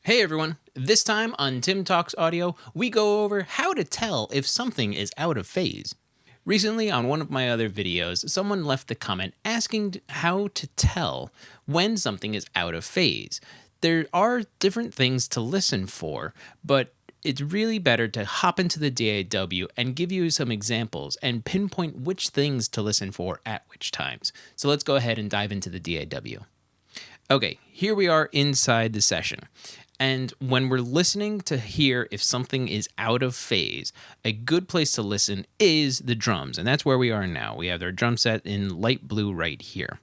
Hey everyone! This time on Tim Talks Audio, we go over how to tell if something is out of phase. Recently, on one of my other videos, someone left a comment asking how to tell when something is out of phase. There are different things to listen for, but it's really better to hop into the DAW and give you some examples and pinpoint which things to listen for at which times. So let's go ahead and dive into the DAW. Okay, here we are inside the session. And when we're listening to hear if something is out of phase, a good place to listen is the drums. And that's where we are now. We have our drum set in light blue right here.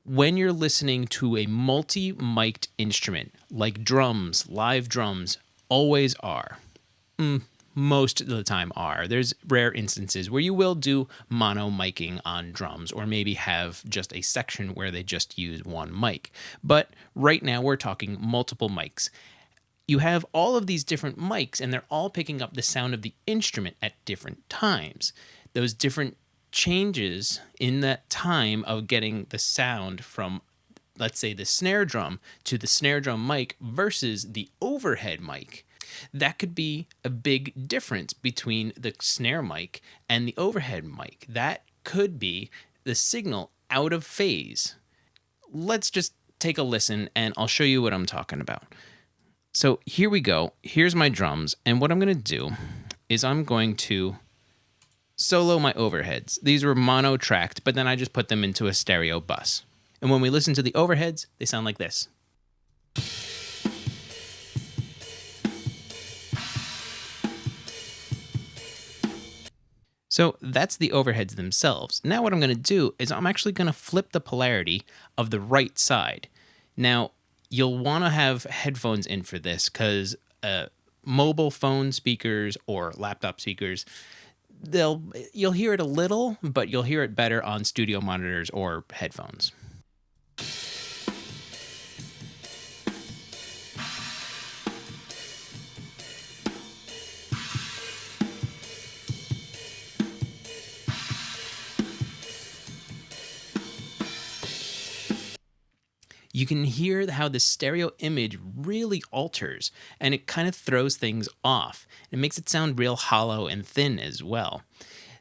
When you're listening to a multi-mic'd instrument, like drums, live drums always are, most of the time are. There's rare instances where you will do mono miking on drums or maybe have just a section where they just use one mic. But right now we're talking multiple mics. You have all of these different mics and they're all picking up the sound of the instrument at different times. Those different changes in that time of getting the sound from, let's say, the snare drum to the snare drum mic versus the overhead mic. That could be a big difference between the snare mic and the overhead mic. That could be the signal out of phase. Let's just take a listen and I'll show you what I'm talking about. So here we go. Here's my drums. And what I'm going to do is I'm going to solo my overheads. These were mono tracked, but then I just put them into a stereo bus. And when we listen to the overheads, they sound like this. So that's the overheads themselves. Now what I'm going to do is I'm actually going to flip the polarity of the right side. Now, you'll want to have headphones in for this because mobile phone speakers or laptop speakers, you'll hear it a little, but you'll hear it better on studio monitors or headphones. You can hear how the stereo image really alters and it kind of throws things off. It makes it sound real hollow and thin as well.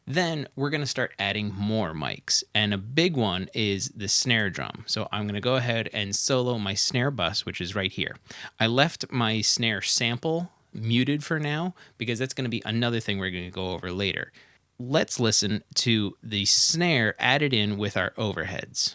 Then we're going to start adding more mics, and a big one is the snare drum. So I'm going to go ahead and solo my snare bus, which is right here. I left my snare sample muted for now because that's going to be another thing we're going to go over later. Let's listen to the snare added in with our overheads.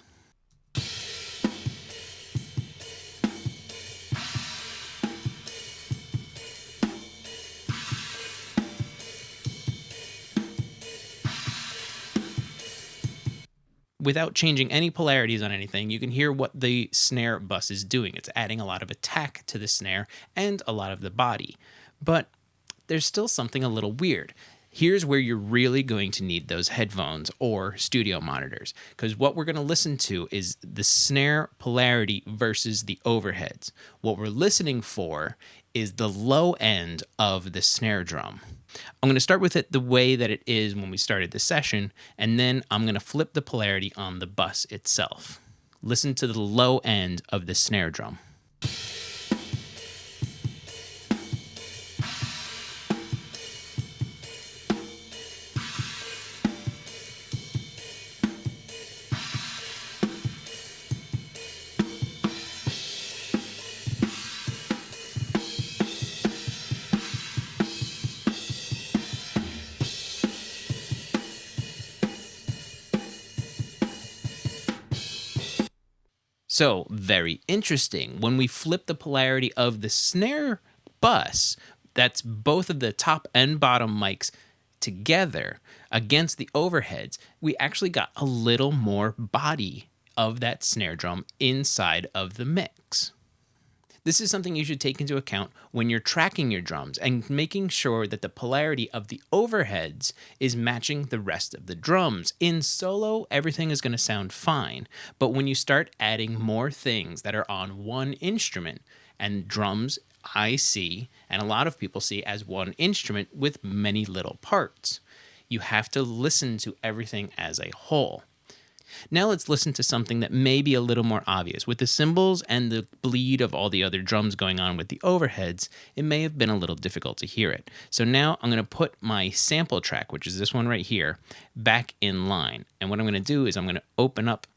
Without changing any polarities on anything, you can hear what the snare bus is doing. It's adding a lot of attack to the snare and a lot of the body. But there's still something a little weird. Here's where you're really going to need those headphones or studio monitors, because what we're going to listen to is the snare polarity versus the overheads. What we're listening for is the low end of the snare drum. I'm going to start with it the way that it is when we started the session, and then I'm going to flip the polarity on the bus itself. Listen to the low end of the snare drum. So, very interesting. When we flip the polarity of the snare bus, that's both of the top and bottom mics together against the overheads, we actually got a little more body of that snare drum inside of the mix. This is something you should take into account when you're tracking your drums and making sure that the polarity of the overheads is matching the rest of the drums. In solo, everything is going to sound fine, but when you start adding more things that are on one instrument, and drums I see, and a lot of people see as one instrument with many little parts, you have to listen to everything as a whole. Now let's listen to something that may be a little more obvious. With the cymbals and the bleed of all the other drums going on with the overheads, it may have been a little difficult to hear it. So now I'm going to put my sample track, which is this one right here, back in line. And what I'm going to do is I'm going to open up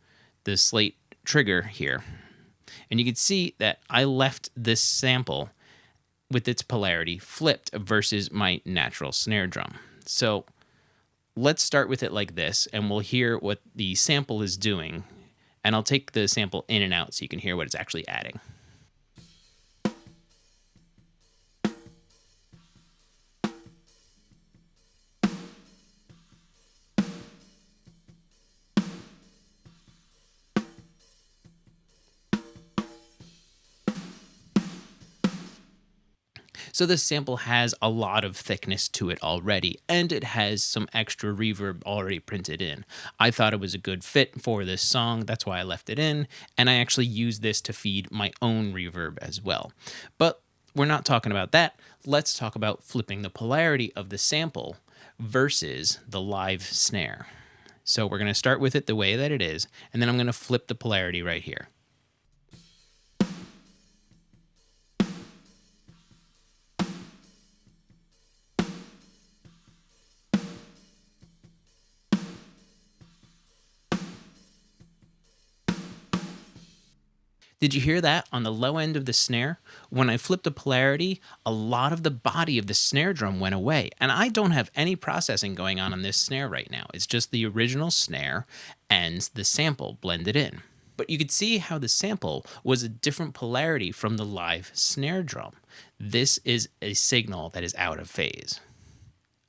the slate trigger here. And you can see that I left this sample with its polarity flipped versus my natural snare drum. So let's start with it like this, and we'll hear what the sample is doing. And I'll take the sample in and out so you can hear what it's actually adding. So this sample has a lot of thickness to it already, and it has some extra reverb already printed in. I thought it was a good fit for this song, that's why I left it in, and I actually used this to feed my own reverb as well. But we're not talking about that. Let's talk about flipping the polarity of the sample versus the live snare. So we're going to start with it the way that it is, and then I'm going to flip the polarity right here. Did you hear that on the low end of the snare? When I flipped the polarity, a lot of the body of the snare drum went away. And I don't have any processing going on this snare right now. It's just the original snare and the sample blended in. But you could see how the sample was a different polarity from the live snare drum. This is a signal that is out of phase.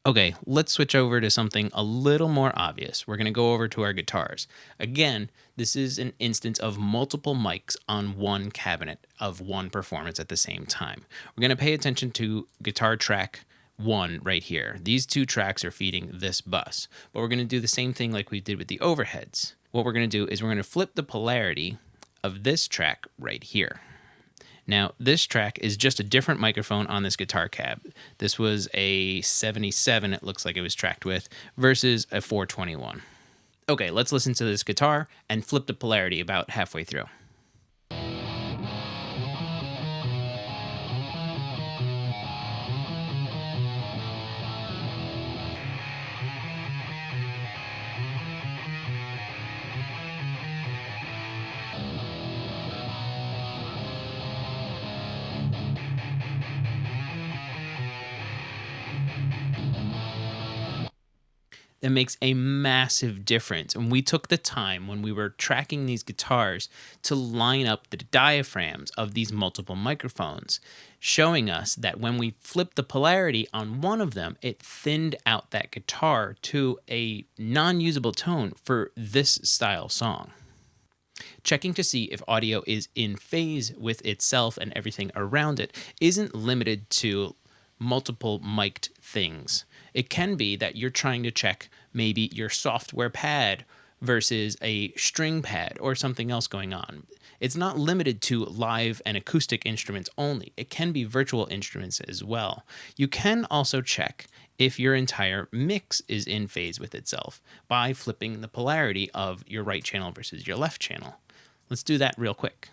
Okay, let's switch over to something a little more obvious. We're going to go over to our guitars. Again, this is an instance of multiple mics on one cabinet of one performance at the same time. We're going to pay attention to guitar track 1 right here. These two tracks are feeding this bus, but we're going to do the same thing like we did with the overheads. What we're going to do is we're going to flip the polarity of this track right here. Now, this track is just a different microphone on this guitar cab. This was a 77, it looks like it was tracked with, versus a 421. Okay, let's listen to this guitar and flip the polarity about halfway through. It makes a massive difference. And we took the time when we were tracking these guitars to line up the diaphragms of these multiple microphones, showing us that when we flipped the polarity on one of them, it thinned out that guitar to a non-usable tone for this style song. Checking to see if audio is in phase with itself and everything around it isn't limited to multiple mic'd things. It can be that you're trying to check maybe your software pad versus a string pad or something else going on. It's not limited to live and acoustic instruments only. It can be virtual instruments as well. You can also check if your entire mix is in phase with itself by flipping the polarity of your right channel versus your left channel. Let's do that real quick.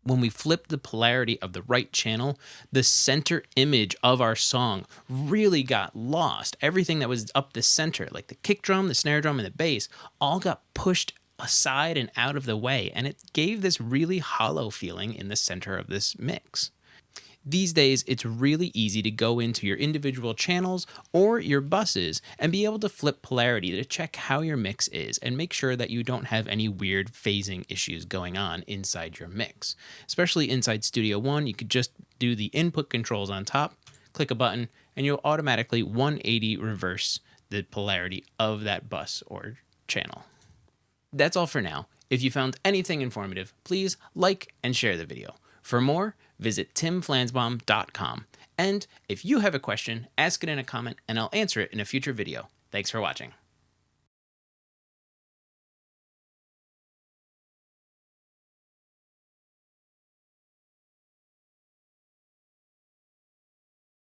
When we flip the polarity of the right channel, the center image of our song really got lost. Everything that was up the center, like the kick drum, the snare drum, and the bass, all got pushed aside and out of the way, and it gave this really hollow feeling in the center of this mix. These days, it's really easy to go into your individual channels or your buses and be able to flip polarity to check how your mix is and make sure that you don't have any weird phasing issues going on inside your mix. Especially inside Studio One, you could just do the input controls on top, click a button, and you'll automatically 180 reverse the polarity of that bus or channel. That's all for now. If you found anything informative, please like and share the video. For more, visit timflansbaum.com. And if you have a question, ask it in a comment and I'll answer it in a future video. Thanks for watching.